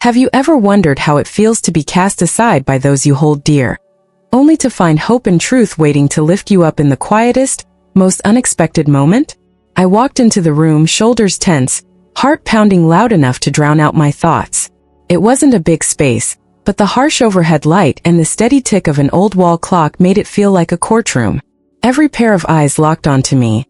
Have you ever wondered how it feels to be cast aside by those you hold dear, only to find hope and truth waiting to lift you up in the quietest, most unexpected moment? I walked into the room, shoulders tense, heart pounding loud enough to drown out my thoughts. It wasn't a big space, but the harsh overhead light and the steady tick of an old wall clock made it feel like a courtroom. Every pair of eyes locked onto me.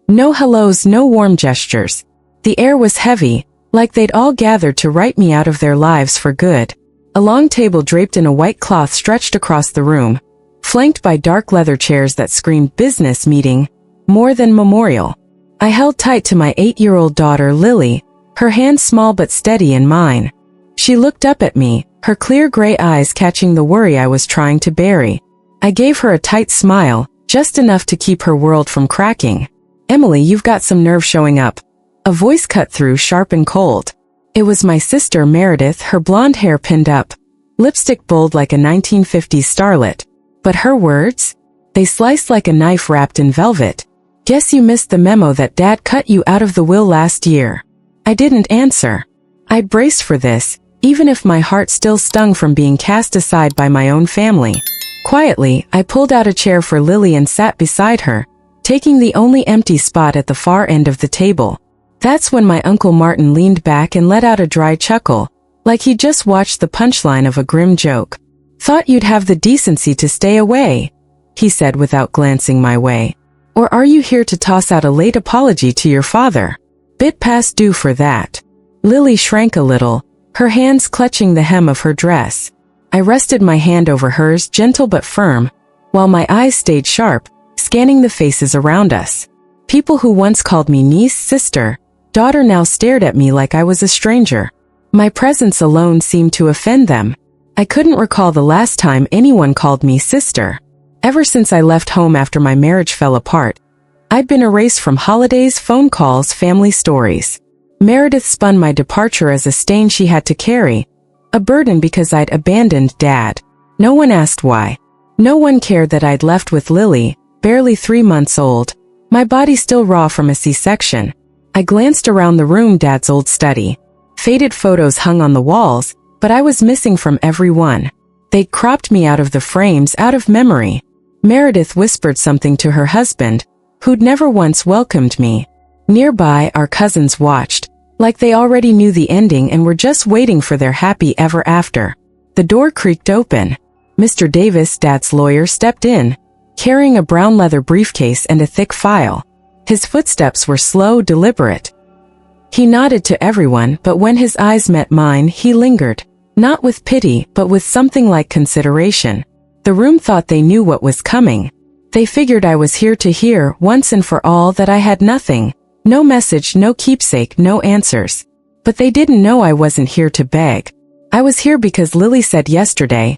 No hellos, no warm gestures. The air was heavy, like they'd all gathered to write me out of their lives for good. A long table draped in a white cloth stretched across the room, flanked by dark leather chairs that screamed business meeting, more than memorial. I held tight to my 8-year-old daughter, Lily, her hand small but steady in mine. She looked up at me, her clear gray eyes catching the worry I was trying to bury. I gave her a tight smile, just enough to keep her world from cracking. "Emily, you've got some nerve showing up." A voice cut through, sharp and cold. It was my sister, Meredith, her blonde hair pinned up, lipstick bold like a 1950s starlet. But her words? They sliced like a knife wrapped in velvet. "Guess you missed the memo that Dad cut you out of the will last year." I didn't answer. I'd braced for this, even if my heart still stung from being cast aside by my own family. Quietly, I pulled out a chair for Lily and sat beside her, taking the only empty spot at the far end of the table. That's when my Uncle Martin leaned back and let out a dry chuckle, like he'd just watched the punchline of a grim joke. "Thought you'd have the decency to stay away," he said without glancing my way. "Or are you here to toss out a late apology to your father? Bit past due for that." Lily shrank a little, her hands clutching the hem of her dress. I rested my hand over hers, gentle but firm, while my eyes stayed sharp, scanning the faces around us. People who once called me niece, sister, daughter now stared at me like I was a stranger. My presence alone seemed to offend them. I couldn't recall the last time anyone called me sister. Ever since I left home after my marriage fell apart, I'd been erased from holidays, phone calls, family stories. Meredith spun my departure as a stain she had to carry, a burden because I'd abandoned Dad. No one asked why. No one cared that I'd left with Lily, barely 3 months old, my body still raw from a C-section. I glanced around the room, Dad's old study. Faded photos hung on the walls, but I was missing from every one. They'd cropped me out of the frames, out of memory. Meredith whispered something to her husband, who'd never once welcomed me. Nearby, our cousins watched, like they already knew the ending and were just waiting for their happy ever after. The door creaked open. Mr. Davis, Dad's lawyer, stepped in, carrying a brown leather briefcase and a thick file. His footsteps were slow, deliberate. He nodded to everyone, but when his eyes met mine, he lingered. Not with pity, but with something like consideration. The room thought they knew what was coming. They figured I was here to hear, once and for all, that I had nothing. No message, no keepsake, no answers. But they didn't know I wasn't here to beg. I was here because Lily said yesterday,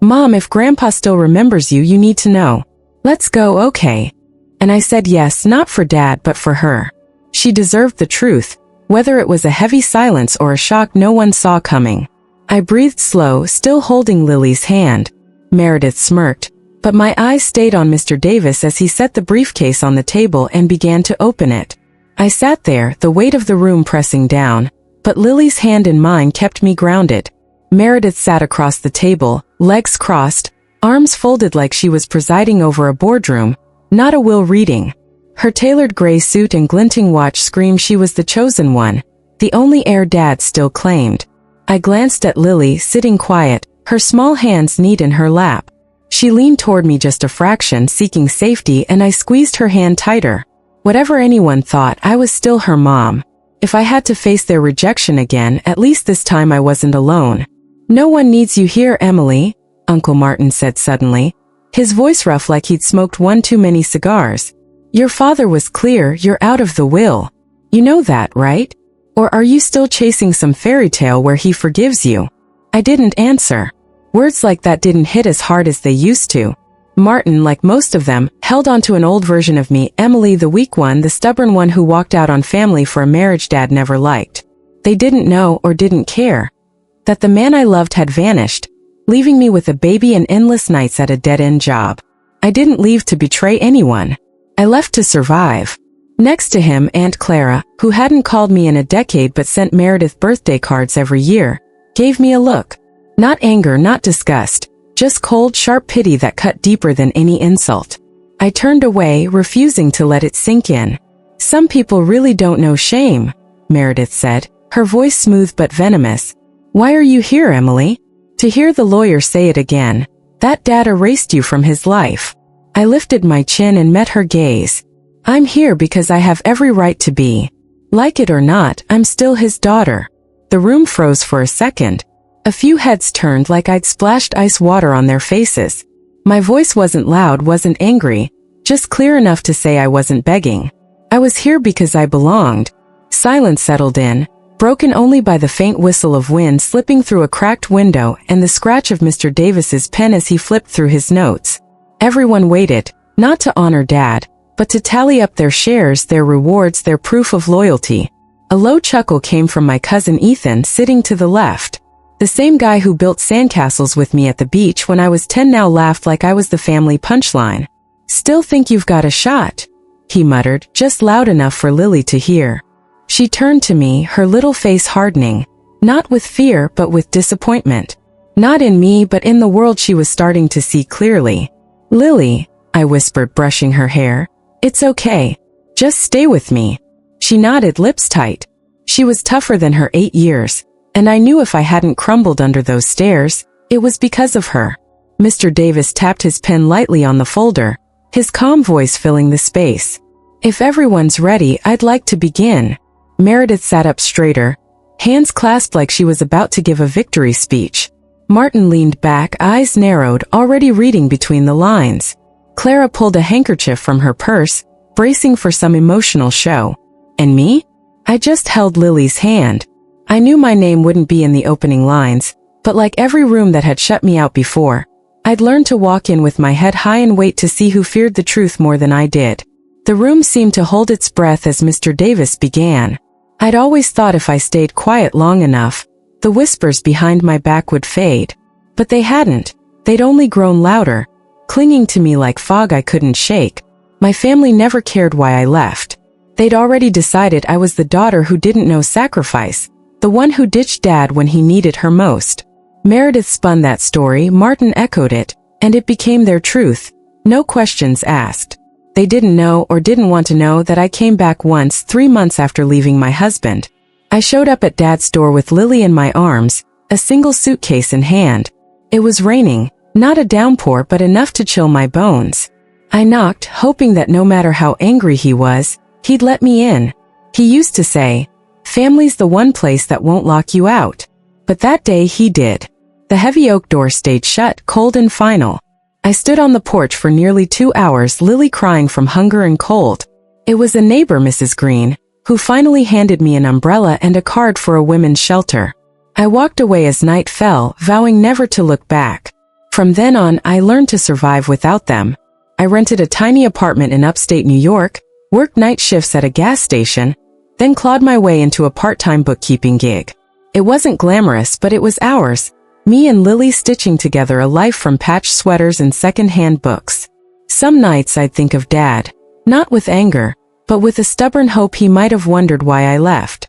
"Mom, if Grandpa still remembers you, you need to know. Let's go, okay?" And I said yes, not for Dad, but for her. She deserved the truth, whether it was a heavy silence or a shock no one saw coming. I breathed slow, still holding Lily's hand. Meredith smirked, but my eyes stayed on Mr. Davis as he set the briefcase on the table and began to open it. I sat there, the weight of the room pressing down, but Lily's hand in mine kept me grounded. Meredith sat across the table, legs crossed, arms folded like she was presiding over a boardroom, not a will reading. Her tailored gray suit and glinting watch screamed she was the chosen one, the only heir Dad still claimed. I glanced at Lily, sitting quiet, her small hands neat in her lap. She leaned toward me just a fraction, seeking safety, and I squeezed her hand tighter. Whatever anyone thought, I was still her mom. If I had to face their rejection again, at least this time I wasn't alone. "No one needs you here, Emily," Uncle Martin said suddenly, his voice rough like he'd smoked one too many cigars. "Your father was clear, you're out of the will. You know that, right? Or are you still chasing some fairy tale where he forgives you?" I didn't answer. Words like that didn't hit as hard as they used to. Martin, like most of them, held on to an old version of me, Emily, the weak one, the stubborn one who walked out on family for a marriage Dad never liked. They didn't know, or didn't care, that the man I loved had vanished, leaving me with a baby and endless nights at a dead-end job. I didn't leave to betray anyone. I left to survive. Next to him, Aunt Clara, who hadn't called me in a decade but sent Meredith birthday cards every year, gave me a look. Not anger, not disgust, just cold, sharp pity that cut deeper than any insult. I turned away, refusing to let it sink in. "Some people really don't know shame," Meredith said, her voice smooth but venomous. "Why are you here, Emily?" To hear the lawyer say it again. "That dad erased you from his life." I lifted my chin and met her gaze. "I'm here because I have every right to be. Like it or not, I'm still his daughter." The room froze for a second. A few heads turned like I'd splashed ice water on their faces. My voice wasn't loud, wasn't angry, just clear enough to say I wasn't begging. I was here because I belonged. Silence settled in, broken only by the faint whistle of wind slipping through a cracked window and the scratch of Mr. Davis's pen as he flipped through his notes. Everyone waited, not to honor Dad, but to tally up their shares, their rewards, their proof of loyalty. A low chuckle came from my cousin Ethan, sitting to the left. The same guy who built sandcastles with me at the beach when I was 10 now laughed like I was the family punchline. "Still think you've got a shot," he muttered, just loud enough for Lily to hear. She turned to me, her little face hardening, not with fear but with disappointment. Not in me but in the world she was starting to see clearly. "Lily," I whispered, brushing her hair, "it's okay. Just stay with me." She nodded, lips tight. She was tougher than her 8 years, and I knew if I hadn't crumbled under those stares, it was because of her. Mr. Davis tapped his pen lightly on the folder, his calm voice filling the space. "If everyone's ready, I'd like to begin." Meredith sat up straighter, hands clasped like she was about to give a victory speech. Martin leaned back, eyes narrowed, already reading between the lines. Clara pulled a handkerchief from her purse, bracing for some emotional show. And me? I just held Lily's hand. I knew my name wouldn't be in the opening lines, but like every room that had shut me out before, I'd learned to walk in with my head high and wait to see who feared the truth more than I did. The room seemed to hold its breath as Mr. Davis began. I'd always thought if I stayed quiet long enough, the whispers behind my back would fade. But they hadn't. They'd only grown louder, clinging to me like fog I couldn't shake. My family never cared why I left. They'd already decided I was the daughter who didn't know sacrifice, the one who ditched Dad when he needed her most. Meredith spun that story, Martin echoed it, and it became their truth. No questions asked. They didn't know or didn't want to know that I came back once 3 months after leaving my husband. I showed up at Dad's door with Lily in my arms, a single suitcase in hand. It was raining, not a downpour but enough to chill my bones. I knocked, hoping that no matter how angry he was, he'd let me in. He used to say, "Family's the one place that won't lock you out." But that day he did. The heavy oak door stayed shut, cold and final. I stood on the porch for nearly 2 hours, Lily crying from hunger and cold. It was a neighbor, Mrs. Green, who finally handed me an umbrella and a card for a women's shelter. I walked away as night fell, vowing never to look back. From then on, I learned to survive without them. I rented a tiny apartment in upstate New York, worked night shifts at a gas station, then clawed my way into a part-time bookkeeping gig. It wasn't glamorous, but it was ours. Me and Lily stitching together a life from patched sweaters and second-hand books. Some nights I'd think of Dad, not with anger, but with a stubborn hope he might have wondered why I left.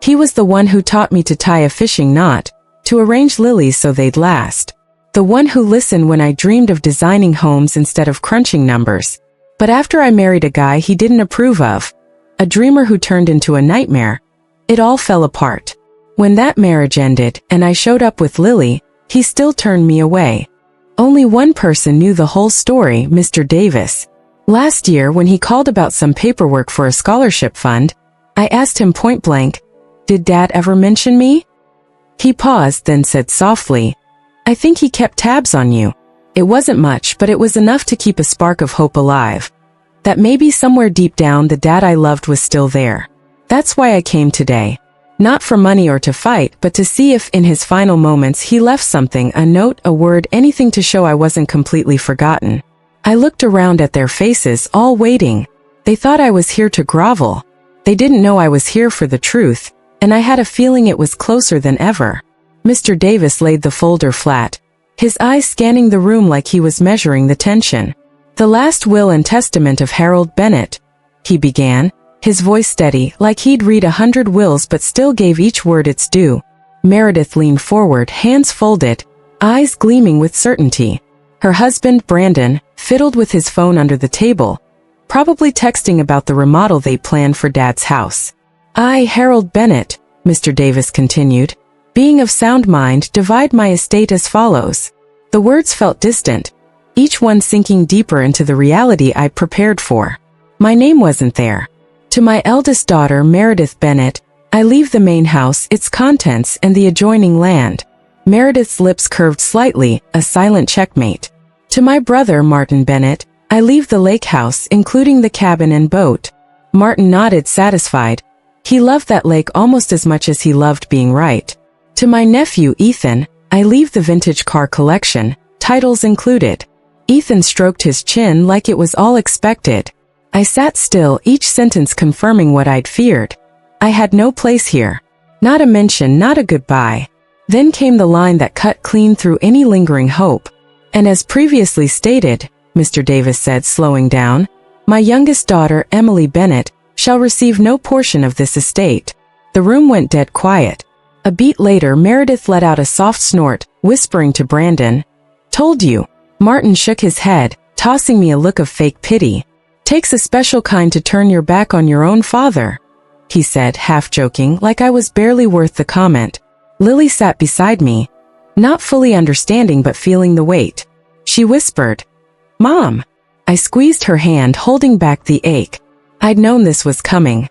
He was the one who taught me to tie a fishing knot, to arrange lilies so they'd last. The one who listened when I dreamed of designing homes instead of crunching numbers. But after I married a guy he didn't approve of, a dreamer who turned into a nightmare, it all fell apart. When that marriage ended and I showed up with Lily, he still turned me away. Only one person knew the whole story, Mr. Davis. Last year when he called about some paperwork for a scholarship fund, I asked him point blank, "Did Dad ever mention me?" He paused, then said softly, "I think he kept tabs on you." It wasn't much, but it was enough to keep a spark of hope alive. That maybe somewhere deep down the Dad I loved was still there. That's why I came today. Not for money or to fight, but to see if in his final moments he left something, a note, a word, anything to show I wasn't completely forgotten. I looked around at their faces, all waiting. They thought I was here to grovel. They didn't know I was here for the truth, and I had a feeling it was closer than ever. Mr. Davis laid the folder flat, his eyes scanning the room like he was measuring the tension. "The last will and testament of Harold Bennett," he began, his voice steady, like he'd read 100 wills but still gave each word its due. Meredith leaned forward, hands folded, eyes gleaming with certainty. Her husband, Brandon, fiddled with his phone under the table, probably texting about the remodel they planned for Dad's house. I, Harold Bennett, Mr. Davis continued, being of sound mind, divide my estate as follows. The words felt distant, each one sinking deeper into the reality I'd prepared for. My name wasn't there. To my eldest daughter, Meredith Bennett, I leave the main house, its contents, and the adjoining land. Meredith's lips curved slightly, a silent checkmate. To my brother, Martin Bennett, I leave the lake house, including the cabin and boat. Martin nodded, satisfied. He loved that lake almost as much as he loved being right. To my nephew, Ethan, I leave the vintage car collection, titles included. Ethan stroked his chin like it was all expected. I sat still, each sentence confirming what I'd feared. I had no place here. Not a mention, not a goodbye. Then came the line that cut clean through any lingering hope. And as previously stated, Mr. Davis said, slowing down, my youngest daughter, Emily Bennett, shall receive no portion of this estate. The room went dead quiet. A beat later, Meredith let out a soft snort, whispering to Brandon, "Told you." Martin shook his head, tossing me a look of fake pity. "Takes a special kind to turn your back on your own father," he said, half joking, like I was barely worth the comment. Lily sat beside me, not fully understanding but feeling the weight. She whispered, "Mom." I squeezed her hand, holding back the ache. I'd known this was coming.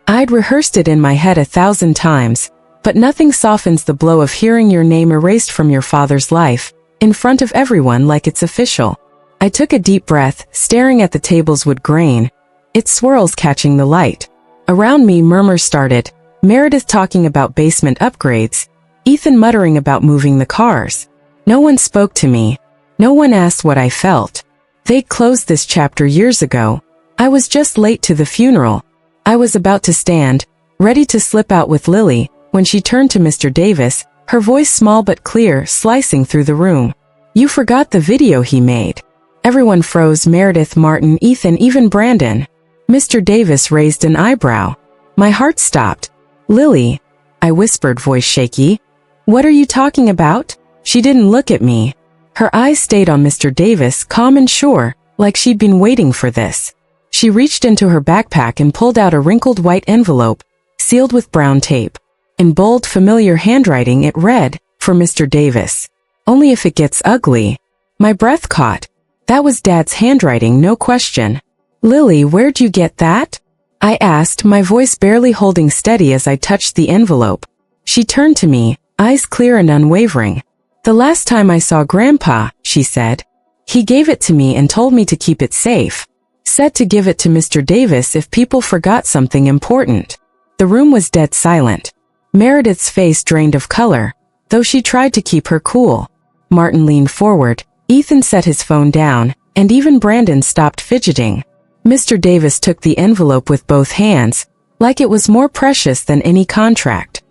I'd rehearsed it in my head 1,000 times, but nothing softens the blow of hearing your name erased from your father's life, in front of everyone like it's official. I took a deep breath, staring at the table's wood grain, its swirls catching the light. Around me, murmurs started, Meredith talking about basement upgrades, Ethan muttering about moving the cars. No one spoke to me. No one asked what I felt. They'd closed this chapter years ago. I was just late to the funeral. I was about to stand, ready to slip out with Lily, when she turned to Mr. Davis, her voice small but clear, slicing through the room. "You forgot the video he made." Everyone froze, Meredith, Martin, Ethan, even Brandon. Mr. Davis raised an eyebrow. My heart stopped. "Lily," I whispered, voice shaky. "What are you talking about?" She didn't look at me. Her eyes stayed on Mr. Davis, calm and sure, like she'd been waiting for this. She reached into her backpack and pulled out a wrinkled white envelope, sealed with brown tape. In bold, familiar handwriting it read, "For Mr. Davis. Only if it gets ugly." My breath caught. That was Dad's handwriting, no question. "Lily, where'd you get that?" I asked, my voice barely holding steady as I touched the envelope. She turned to me, eyes clear and unwavering. "The last time I saw Grandpa," she said. "He gave it to me and told me to keep it safe. Said to give it to Mr. Davis if people forgot something important." The room was dead silent. Meredith's face drained of color, though she tried to keep her cool. Martin leaned forward, Ethan set his phone down, and even Brandon stopped fidgeting. Mr. Davis took the envelope with both hands, like it was more precious than any contract.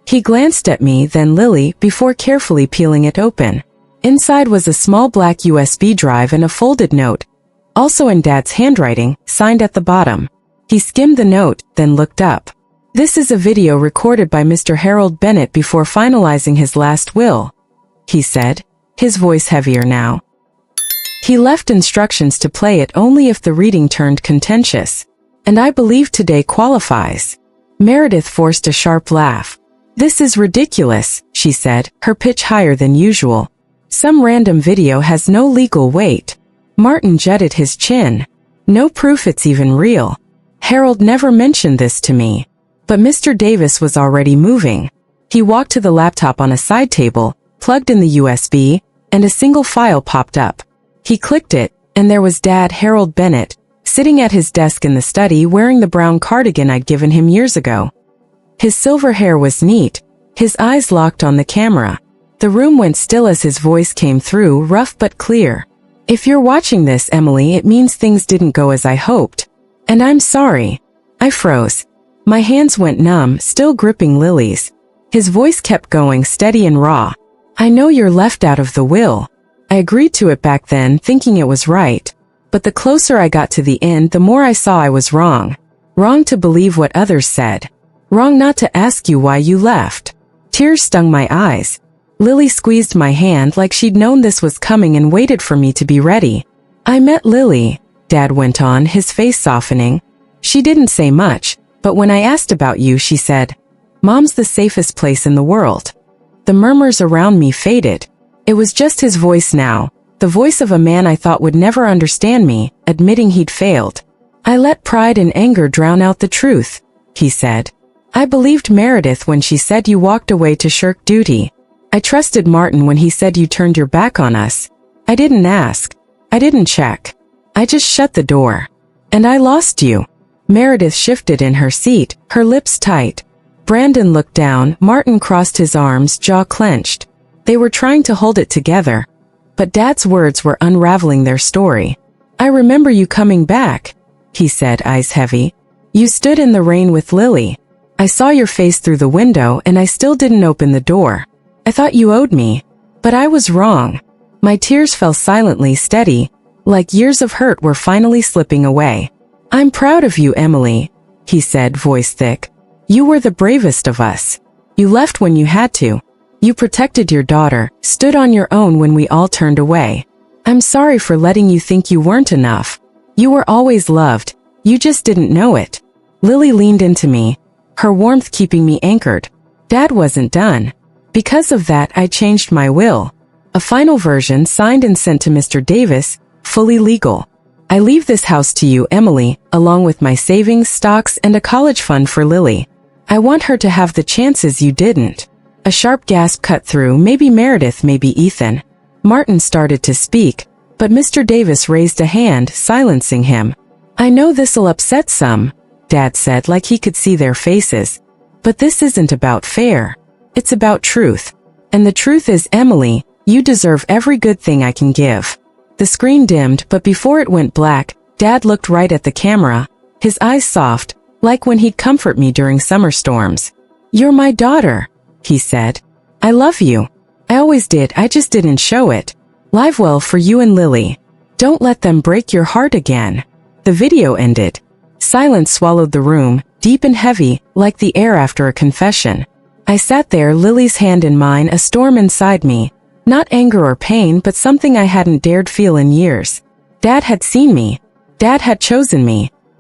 He glanced at me, then Lily, before carefully peeling it open. Inside was a small black USB drive and a folded note, also in Dad's handwriting, signed at the bottom. He skimmed the note, then looked up. "This is a video recorded by Mr. Harold Bennett before finalizing his last will," he said, his voice heavier now. "He left instructions to play it only if the reading turned contentious. And I believe today qualifies." Meredith forced a sharp laugh. "This is ridiculous," she said, her pitch higher than usual. "Some random video has no legal weight." Martin jutted his chin. "No proof it's even real. Harold never mentioned this to me." But Mr. Davis was already moving. He walked to the laptop on a side table, plugged in the USB, and a single file popped up. He clicked it, and there was Dad, Harold Bennett, sitting at his desk in the study wearing the brown cardigan I'd given him years ago. His silver hair was neat, his eyes locked on the camera. The room went still as his voice came through, rough but clear. "If you're watching this, Emily, it means things didn't go as I hoped. And I'm sorry." I froze. My hands went numb, still gripping Lily's. His voice kept going, steady and raw. "I know you're left out of the will." I agreed to it back then, thinking it was right. But the closer I got to the end, the more I saw I was wrong. Wrong to believe what others said. Wrong not to ask you why you left. Tears stung my eyes. Lily squeezed my hand like she'd known this was coming and waited for me to be ready. I met Lily, Dad went on, his face softening. She didn't say much, but when I asked about you, she said, "Mom's the safest place in the world." The murmurs around me faded. It was just his voice now, the voice of a man I thought would never understand me, admitting he'd failed. "I let pride and anger drown out the truth," he said. "I believed Meredith when she said you walked away to shirk duty. I trusted Martin when he said you turned your back on us. I didn't ask. I didn't check. I just shut the door. And I lost you." Meredith shifted in her seat, her lips tight. Brandon looked down, Martin crossed his arms, jaw clenched. They were trying to hold it together. But Dad's words were unraveling their story. "I remember you coming back," he said, eyes heavy. "You stood in the rain with Lily. I saw your face through the window and I still didn't open the door. I thought you owed me. But I was wrong." My tears fell silently, steady, like years of hurt were finally slipping away. "I'm proud of you, Emily," he said, voice thick. "You were the bravest of us. You left when you had to. You protected your daughter, stood on your own when we all turned away. I'm sorry for letting you think you weren't enough. You were always loved. You just didn't know it." Lily leaned into me, her warmth keeping me anchored. Dad wasn't done. Because of that, I changed my will. A final version signed and sent to Mr. Davis, fully legal. "I leave this house to you, Emily, along with my savings, stocks, and a college fund for Lily. I want her to have the chances you didn't." A sharp gasp cut through, maybe Meredith, maybe Ethan. Martin started to speak, but Mr. Davis raised a hand, silencing him. "I know this'll upset some," Dad said, like he could see their faces. "But this isn't about fair. It's about truth. And the truth is, Emily, you deserve every good thing I can give." The screen dimmed, but before it went black, Dad looked right at the camera, his eyes soft, like when he'd comfort me during summer storms. "You're my daughter," he said. "I love you. I always did, I just didn't show it. Live well for you and Lily. Don't let them break your heart again." The video ended. Silence swallowed the room, deep and heavy, like the air after a confession. I sat there, Lily's hand in mine, a storm inside me. Not anger or pain, but something I hadn't dared feel in years. Dad had seen me. Dad had chosen me.